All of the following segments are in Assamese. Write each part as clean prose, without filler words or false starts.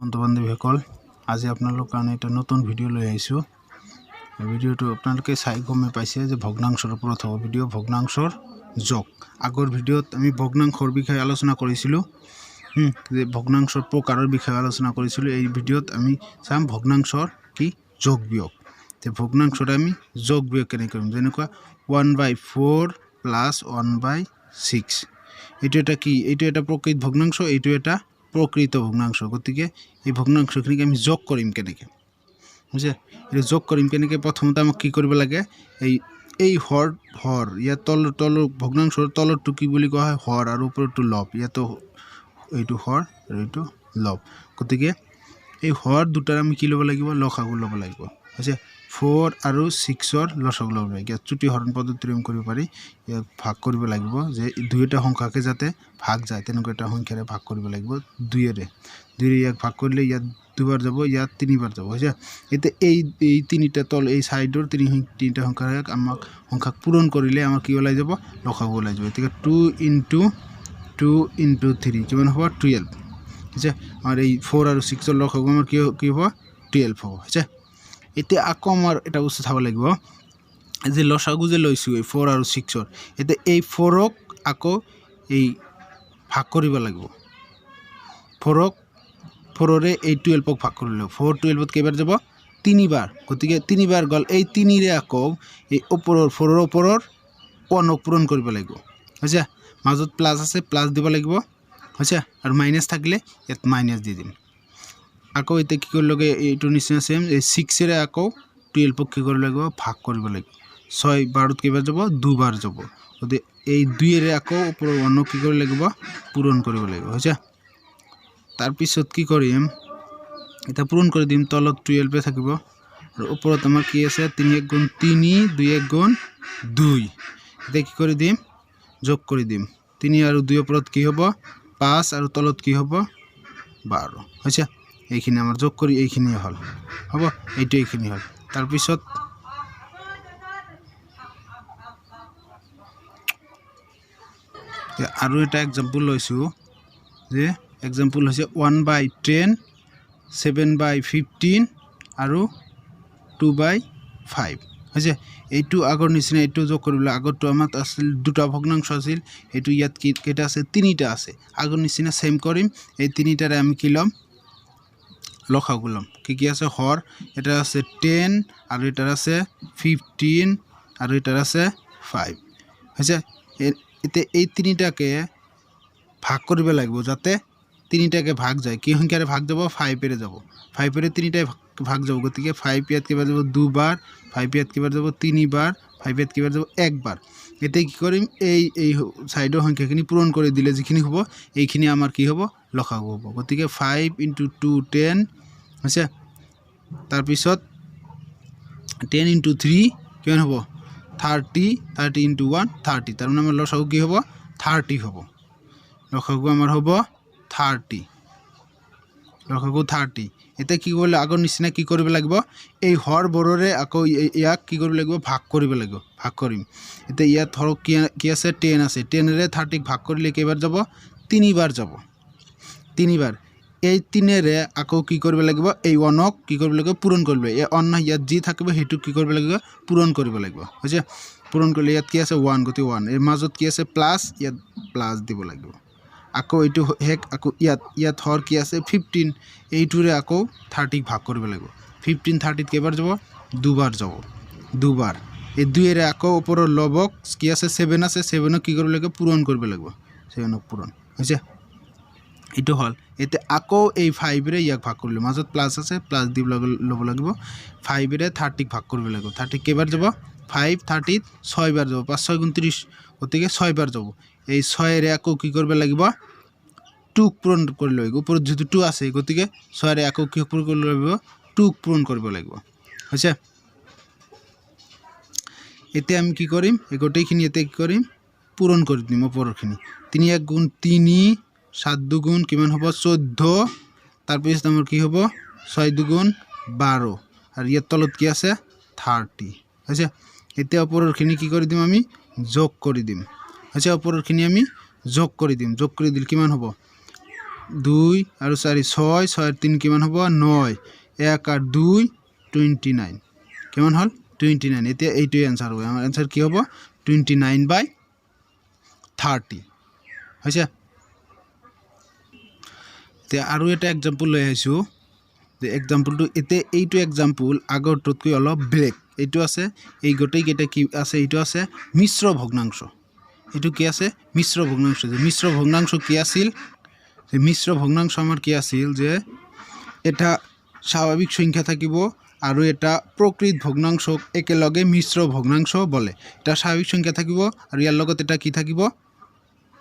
বন্ধু বান্ধৱীসকল আজি আপোনালোকৰ কাৰণে এটা নতুন ভিডিঅ' লৈ আহিছোঁ। ভিডিঅ'টো আপোনালোকে চাই গমে পাইছে যে ভগ্নাংশৰ ওপৰত হ'ব ভিডিঅ' ভগ্নাংশৰ যোগ। আগৰ ভিডিঅ'ত আমি ভগ্নাংশৰ বিষয়ে আলোচনা কৰিছিলোঁ, যে ভগ্নাংশৰ প্ৰকাৰৰ বিষয়ে আলোচনা কৰিছিলোঁ। এই ভিডিঅ'ত আমি চাম ভগ্নাংশৰ কি যোগ বিয়োগ। যে ভগ্নাংশৰ আমি যোগ বিয়োগ কেনেকৈ কৰিম, যেনেকুৱা 1/4 + 1/6। এইটো এটা কি, এইটো এটা প্ৰকৃত ভগ্নাংশ, এইটো এটা প্ৰকৃত ভগ্নাংশ। গতিকে এই ভগ্নাংশখিনিক আমি যোগ কৰিম কেনেকৈ, বুঝছে? এটা যোগ কৰিম কেনেকৈ, প্ৰথমতে আমাক কি কৰিব লাগে, এই হৰ ইয়াত তল ভগ্নাংশৰ তলৰটো কি বুলি কোৱা হয়, হৰ, আৰু ওপৰটো লব। ইয়াতো এইটো হৰ আৰু এইটো লব। গতিকে এই হৰ দুটাৰ আমি কি ল'ব লাগিব, লসাগু ল'ব লাগিব, বুঝছে? 4 আৰু 6ৰ লসাগু ল'ব লাগিব। ইয়াত চুটি হৰণ পদ্ধতিৰে কৰিব পাৰি। ইয়াক ভাগ কৰিব লাগিব, যে দুইটা সংখ্যাকে যাতে ভাগ যায় তেনেকুৱা এটা সংখ্যাৰে ভাগ কৰিব লাগিব। 2ৰে ইয়াক ভাগ কৰিলে ইয়াত 2বাৰ যাব, ইয়াত 3বাৰ যাব, বুঝছে? এতিয়া এই তিনিটা তল এই সাইডৰ তিনিটা সংখ্যাক আমাক সংখ্যাক পূৰণ কৰিলে আমাৰ কি ওলাই যাব, লসাগু ওলাই যাব। এতিয়া 2 × 3 কিমান হ'ব, 12, বুঝছে? আর এই 4 আৰু 6ৰ লসাগু আমাৰ কি হ'ব, 12 হ'ব, বুঝছে? এতিয়া আকৌ আমাৰ এটা বস্তু চাব লাগিব, যে লসাগু যে লৈছোঁ এই 4 আৰু 6ৰ, এতিয়া এই 4ক আকৌ এই ভাগ কৰিব লাগিব। 4ৰে এই 12ক ভাগ কৰিব লাগিব। 4 12ত কেইবাৰ যাব, 3বাৰ। গতিকে 3বাৰ গ'ল, এই 3ৰে আকৌ এই ওপৰৰ 4ৰ ওপৰৰ 1ক পূৰণ কৰিব লাগিব, হৈছে? মাজত প্লাছ আছে, প্লাছ দিব লাগিব, হৈছে? আৰু মাইনাছ থাকিলে ইয়াত মাইনাছ দি দিম। আকৌ এতিয়া কি কৰিব লাগে, এইটোৰ নিচিনা সেম, এই 6ৰে আকৌ 12ক কি কৰিব লাগিব, ভাগ কৰিব লাগিব। 6 12ত কেইবাৰ যাব, 2বাৰ যাব। গতিকে এই 2ৰে আকৌ ওপৰৰ 1ক কি কৰিব লাগিব, পূৰণ কৰিব লাগিব, হৈছে? তাৰপিছত কি কৰিম, এটা পূৰণ কৰি দিম, তলত 12 থাকিব আৰু ওপৰত আমাৰ কি আছে, 3 × 1 = 3, 2 × 1 = 2। এতিয়া কি কৰি দিম, যোগ কৰি দিম। 3 আৰু 2 ওপৰত কি হ'ব, 5, আৰু তলত কি হ'ব, 12, হৈছে? এইখিনি আমাৰ যোগ কৰি এইখিনি হ'ল, হ'ব? এইখিনি হ'ল। তাৰপিছত আৰু এটা এক্সাম্পল লৈছোঁ, যে এক্সাম্পল হৈছে 1/10, 7/15 আৰু 2/5, হৈছে? এইটো আগৰ নিচিনা, এইটো যোগ কৰিবলৈ, আগৰটো আমাৰ আছিল দুটা ভগ্নাংশ আছিল, এইটো ইয়াত কেইটা আছে, 3টা আছে। আগৰ নিচিনা সেম কৰিম। এই 3টাৰে আমি কি ল'ম, লসাগু ল'ম। কি আছে, হৰ, এটা আছে 10, আৰু এটাৰ আছে 15, আৰু এটাৰ আছে 5, হৈছে? এতিয়া এই 3টাকে ভাগ কৰিব লাগিব, যাতে 3টাকে ভাগ যায়। কি সংখ্যাৰে ভাগ যাব, 5ৰে যাব। 5ৰে 3টাই ভাগ যাব। গতিকে 5 ইয়াত কেইবাৰ যাব, 2বাৰ। 5 ইয়াত কেইবাৰ যাব, 3বাৰ। 5 ইয়াত কেইবাৰ যাব, 1বাৰ। এতিয়া কি কৰিম, এই সাইডৰ সংখ্যাখিনি পূৰণ কৰি দিলে যিখিনি হ'ব, এইখিনি আমাৰ কি হ'ব, লসাগু হ'ব। গতিকে 5 × 2 10, হৈছে? তাৰপিছত 10 × 3 কিমান হ'ব, 30, 30 × 1 30। তাৰমানে আমাৰ লসাগু কি হ'ব, 30 হ'ব। লসাগু আমাৰ হ'ব 30, লসাগু 30। এতিয়া কি কৰিলে, আগৰ নিচিনা কি কৰিব লাগিব, এই হৰবোৰৰে আকৌ ইয়াক কি কৰিব লাগিব, ভাগ কৰিব লাগিব। ভাগ কৰিম। এতিয়া ইয়াত ধৰক কি আছে, 10 আছে। 10ৰে 30ক ভাগ কৰিলে কেইবাৰ যাব, 3বাৰ যাব। 3বাৰ। এই 3ৰে আকৌ কি কৰিব লাগিব, এই 1ক কি কৰিব লাগিব, পূৰণ কৰিব লাগিব। এই 1 ইয়াত যি থাকিব সেইটো কি কৰিব লাগিব, পূৰণ কৰিব লাগিব, হৈছে? পূৰণ কৰিলে ইয়াত কি আছে, 1, গতিকে 1। এই মাজত কি আছে, প্লাছ, ইয়াত প্লাছ দিব লাগিব। আকৌ এইটো শেষ, আকৌ ইয়াত হৰ কি আছে, 15, এইটোৰে আকৌ 30ক ভাগ কৰিব লাগিব। 15 30ত কেইবাৰ যাব, 2বাৰ যাব, 2বাৰ। এই 2ৰে আকৌ ওপৰৰ লবক কি আছে, 7 আছে, 7ক কি কৰিব লাগিব, পূৰণ কৰিব লাগিব, 7ক পূৰণ, হৈছে? এইটো হ'ল। এতিয়া আকৌ এই 5ৰে ইয়াক ভাগ কৰিলোঁ, মাজত প্লাছ আছে, প্লাছ দি ল'ব লাগিব। 5ৰে 30ক ভাগ কৰিব লাগিব। 30ক কেইবাৰ যাব, 5 30ত 6বাৰ যাব। 5 6 × 30, গতিকে 6বাৰ যাব। এই 6ৰে আকৌ কি কৰিব লাগিব, 2ক পূৰণ কৰি লাগিব। ওপৰত যিহেতু 2 আছে, গতিকে 6ৰে আকৌ কি পূৰণ কৰিব লাগিব, 2ক পূৰণ কৰিব লাগিব, হৈছে? এতিয়া আমি কি কৰিম, এই গোটেইখিনি এতিয়া কি কৰিম, পূৰণ কৰি দিম ওপৰৰখিনি। 3 × 1 = 3, 7 2 গুণ কিমান হ'ব, 14। তাৰপিছত আমাৰ কি হ'ব, 6 2 গুণ 12, আৰু ইয়াৰ তলত কি আছে, 30, হৈছে? এতিয়া ওপৰৰখিনি কি কৰি দিম, আমি যোগ কৰি দিম, হৈছে? ওপৰৰখিনি আমি যোগ কৰি দিম। যোগ কৰি দিলে কিমান হ'ব, 2 আৰু 4 6 6 আর 3 কিমান হ'ব 9 1 আর 2 29 কিমান হল 29 এতিয়া এইটোই आंसर হ'ব আমাৰ आंसर কি হ'ব 29/30 হৈছে তে আৰু এটা एग्जांपल লৈ আইছো যে एग्जांपलটো এতে এইটো एग्जांपल আগৰটোতকৈ অলপ ব্ৰেক এইটো আছে এই গোটেই কেটা কি আছে এইটো আছে মিশ্র ভগ্নাংশ এইটো কি আছে মিশ্র ভগ্নাংশ যে মিশ্র ভগ্নাংশ কি আছিল যে মিশ্র ভগ্নাংশ আমাৰ কি আছিল যে এটা স্বাভাবিক সংখ্যা থাকিব আৰু এটা প্ৰকৃত ভগ্নাংশ একেলগে মিশ্ৰ ভগ্নাংশ বলে এটা স্বাভাবিক সংখ্যা থাকিব আৰু ইয়াৰ লগত এটা কি থাকিব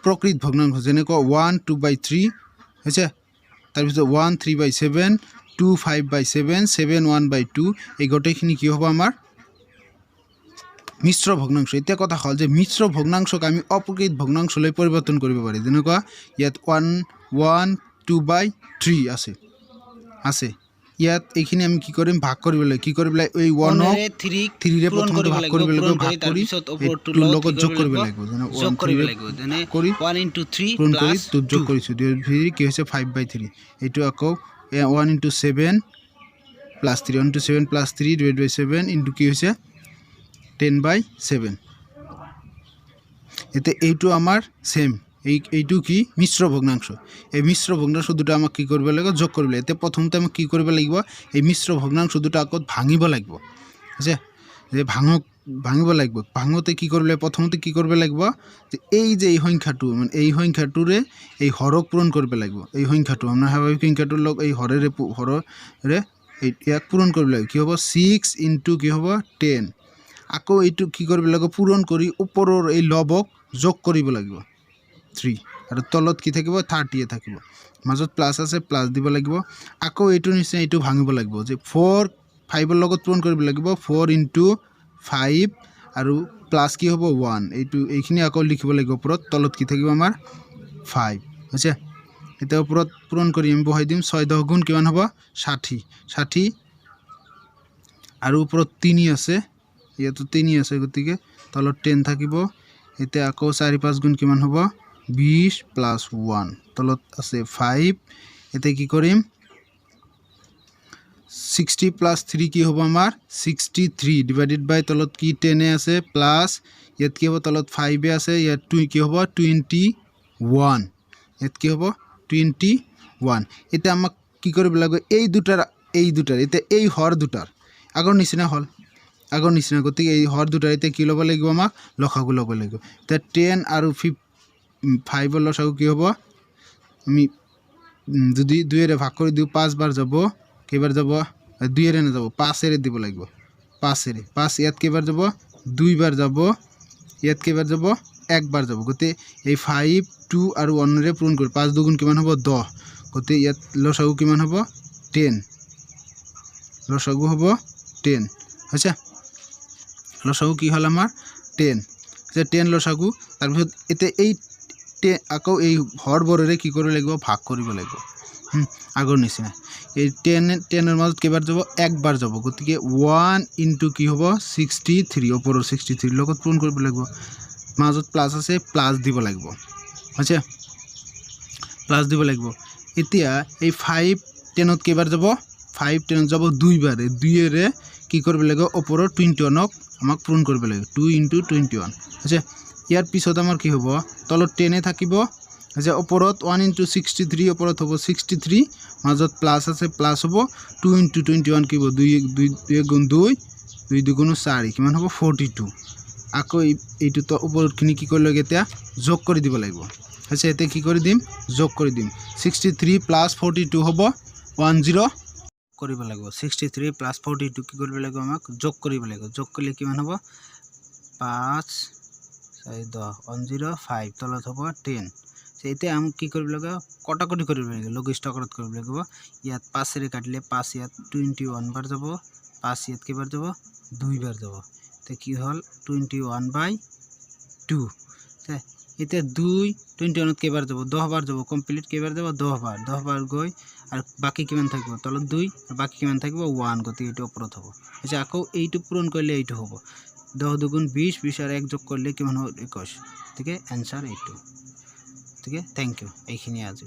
প্ৰকৃত ভগ্নাংশ যেনেকৈ 1 2/3 হৈছে তাৰ পিছত 1 3/7 2 5/7 7 1/2 এই গোটেইখিনি কি হ'ব আমাৰ মিশ্ৰ ভগ্নাংশ এতিয়া কথা হল যে মিশ্ৰ ভগ্নাংশক আমি অপ্ৰকৃত ভগ্নাংশলৈ পৰিৱৰ্তন কৰিব পাৰি যেনেকৈ ইয়াত 1 2/3 আছে ইয়াত এইখিনি আমি কি কৰিম ভাগ কৰিব লাগিব কি কৰিব লাগিব এই 1 ক 3 ৰে প্ৰথমতে ভাগ কৰিব লাগিব ভাগ কৰি তাৰপিছত লগত যোগ কৰিব লাগিব যেনে যোগ কৰিব লাগিব যেনে 1 * 3 প্লাস 2 যোগ কৰিছো কি হৈছে 5/3 এইটো আকৌ 1 * 7 প্লাস 3 1 * 7 প্লাস 3 / 7 ইনটু কি হৈছে 10/7 এতে এইটো আমাৰ সেম এইটো কি মিশ্ৰ ভগ্নাংশ এই মিশ্ৰ ভগ্নাংশ দুটো আমাক কি কৰিব লাগিব যোগ কৰিব লাগিব এতে প্ৰথমতে আমাক কি কৰিব লাগিব এই মিশ্র ভগ্নাংশ দুটো আকত ভাঙিব লাগিব আছে যে ভাঙিব লাগিব ভাঙতে কি কৰিব লাগিব প্ৰথমতে কি কৰিব লাগিব যে এই যে এই সংখ্যাটো মানে এই সংখ্যাটোৰে এই হৰক পূৰণ কৰিব লাগিব এই সংখ্যাটো আমাৰ স্বাভাৱিক সংখ্যাটোৰ লগ এই হৰেৰে এই ইয়াক পূৰণ কৰিব লাগিব কি হ'ব 6 * কি হ'ব 10 আকৌ এইটো কি কৰিব লাগিব পূৰণ কৰি ওপৰৰ এই লবক যোগ কৰিব লাগিব 3 আৰু তলত কি থাকিব 30 থাকিব মাজত প্লাস আছে প্লাস দিব লাগিব আকৌ এইটো নিচে এইটো ভাঙিব লাগিব যে 4 5 ৰ লগত পূৰণ কৰিব লাগিব 4 * 5 আৰু প্লাস কি হ'ব 1 এইটো এইখিনি আকৌ লিখিব লাগিব ওপৰত তলত কি থাকিব আমাৰ 5 হৈছে এটা ওপৰত পূৰণ কৰি আমি বহাই দিম 6 10 গুণ কিমান হ'ব 60 আৰু ওপৰত 3 আছে ইয়াতো 3 আছে গতিকে তলত 10 থাকিব এতে আকৌ 4 5 গুণ কিমান হ'ব 20 প্লাস 1 তলত আছে 5 এতে কি কৰিম 60 প্লাস 3 কি হ'ব আমাৰ 63 ডিভাইডেড বাই তলত কি 10 আছে প্লাস ইয়াত কি হ'ব তলত 5 আছে ইয়াত 2 কি হ'ব 21 ইয়াত কি হ'ব 21 এটা আমাক কি কৰিব লাগিব এই দুটাৰ এতে এই হৰ দুটাৰ আগৰ নিচিনা হল আগৰ নিচিনা গতিকে এই হৰ দুটাৰ এতে কি ল'ব লাগিব আমাক লসাগু ল'ব লাগিব তে 10 আৰু 5 ৰ লসাগু কি হ'ব আমি যদি 2 এৰে ভাগ কৰি দিও 5 বাৰ যাব কেইবাৰ যাব 2 এৰে না যাব 5 এৰে দিব লাগিব 5 এৰে 5 ইয়াত কেইবাৰ যাব 2 বাৰ যাব ইয়াত কেইবাৰ যাব 1 বাৰ যাব গতে এই 5 2 আৰু 1 ৰে পূৰণ কৰি 5 দুগুণ কিমান হ'ব 10 গতে ইয়াত লসাগু কিমান হ'ব 10 লসাগু হ'ব 10 হৈছে লসাগু কি হল আমাৰ 10 যে 10 লসাগু তাৰ পিছত এতে এই আকৌ এই হৰবৰেৰে কি কৰিব লাগিব ভাগ কৰিব লাগিব আগৰ নিচিনা এই 10 এৰ মাজত কেইবাৰ যাব একবাৰ যাব গতিকে 1 * কি হ'ব 63 ওপৰৰ 63 লগত পূৰণ কৰিব লাগিব মাজত প্লাস আছে প্লাস দিব লাগিব আছে প্লাস দিব লাগিব এতিয়া এই 5 10ত কেইবাৰ যাব 5 10 যাব 2 বাৰে 2 এৰে কি কৰিব লাগিব ওপৰৰ 21ক আমাক পূৰণ কৰিব লাগিব 2 * 21 আছে ইয়াৰ পিছত আমাৰ কি হ'ব তলত 10 থাকিব যে ওপৰত 1 * 63 ওপৰত হ'ব 63 মাজত প্লাস আছে প্লাস হ'ব 2 * 21 কি হ'ব 2 গুণ 2 2 দুগুণ 4 কিমান হ'ব 42 আকৌ এইটো তো ওপৰত খিনি কি কৰিব লাগিব এতিয়া যোগ কৰি দিব লাগিব আছে এতে কি কৰি দিম যোগ কৰি দিম 63 + 42 হ'ব 10 কৰিব লাগিব 63 + 42 কি কৰিব লাগিব আমাক যোগ কৰিব লাগিব যোগ কৰিলে কিমান হ'ব 5 4 10 105 তলত হ'ব 10 সেইতে আমি কি কৰিব লাগিব কটাকটি কৰিব লাগিব লঘিষ্ঠ আকাৰত কৰিব লাগিব ইয়াত 5 ৰে কাটিলে 5 ইয়াত 21 বাৰ যাব 5 ইয়াত কেইবাৰ যাব 2 বাৰ যাব তে কি হল 21/2 তে এতে 2 21 কেইবাৰ যাব 10 বাৰ যাব কমপ্লিট কেইবাৰ যাব 10 বাৰ গৈ আৰ বাকি কিমান থাকিব তলত 2 আৰ বাকি কিমান থাকিব 1 গতি এটো ওপৰত হ'ব আচ্ছা আকৌ এইটো পূৰণ কৰিলে এইটো হ'ব 10 দুগুণ 20 20 আর 1 যোগ করলে কেমন হবে 21 ঠিক আছে आंसर এইটো ঠিক আছে থ্যাংক ইউ এইখিনি আজি